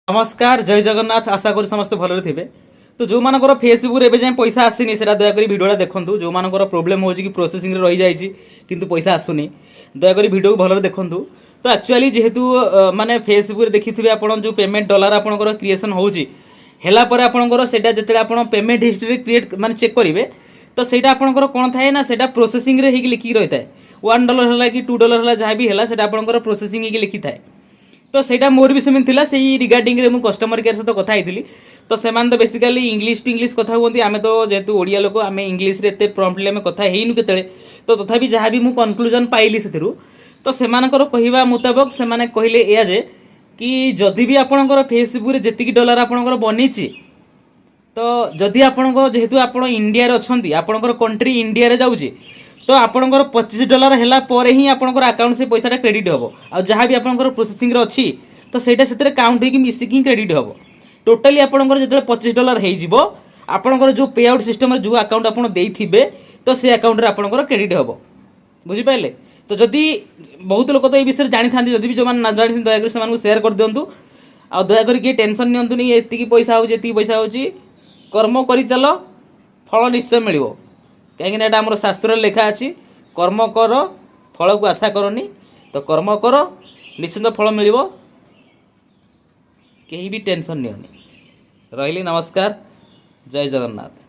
नमस्कार जय जगन्नाथ आशा करी समस्त भलरे थे। तो जो मानकर फेसबुक रे जाए पैसा आसीनी से दयाकोरी भिडियोटा देखूँ। जो मानकर प्रोब्लेम हो कि प्रोसेसिंग रे रही जाइए किंतु पैसा आसुनी दयाकोरी भिडियो को भलरे देखूँ। तो एक्चुअली जेहेतु माने फेसबुक रे देखिथिबे आपण जो पेमेंट डॉलर आपनकर क्रिएशन होउची हेला परे आपनकर सेटा जते आपण पेमेंट हिस्ट्री क्रिएट माने चेक करिवे तो सेटा आपनकर कोन थाए ना सेटा प्रोसेसिंग रे हेकी लिखि रही थाए $1 होला कि $2 होला जहाँ भी होला सेटा आपनकर प्रोसेसिंग हेकी लिखि थाए। तो सेटा मोर भी सेमिन थिला सेही रिगार्डिंग रे मु कस्टमर केयर सहित कथा हेतिली। तो सेमान तो बेसिकली इंग्लिश टू इंग्लिश कथा हुंती आमे तो जेतु ओडिया लोक आमे इंग्लिश रे एते प्रॉम्प्टली आमे कथा हेइनु केतले तो तथापि जहाँ भी मु कंक्लूजन पाइली सेथिरु तो सेमानकर कहिबा मुताबिक सेमाने कहिले एया जे कि जदि भी आपनकर फेसबुक रे जेतिकी डॉलर आपनकर बनिची तो जदि आपनकर जेहेतु आपण इंडिया रे अछंती आपनकर कंट्री इंडिया रे जाउची तो आपनकर $25 हैला परे ही आपनकर अकाउंट से पैसा क्रेडिट हबो आ जहाँ भी आपनकर प्रोसेसिंग रे अछि तो सेटा सेतरे काउंट होई कि मिसिकी क्रेडिट हबो। टोटली आपनकर जेतले $25 हेइ जिवो आपनकर जो पे आउट सिस्टम रे जो अकाउंट आपण देइथिबे तो से अकाउंट रे आपनकर क्रेडिट हबो। बुझि पाइले। तो जदि बहुत लोक तो ए विषय जानि थांती जदि भी जो मान ना जानि दया कर सेमान को शेयर कर दियंतु आ दया कर के टेंशन नियंतु नि एतिकी पैसा हो जेतिकी पैसा होची कर्म करि चलो फल निश्चय मिलिबो। कहीं एटा हमर शास्त्र लिखा अछि कर्म कर फल को आशा करनी तो कर्म कर निश्चित फल मिलिबो केही भी टेंशन नियनी। रहिली नमस्कार जय जगन्नाथ।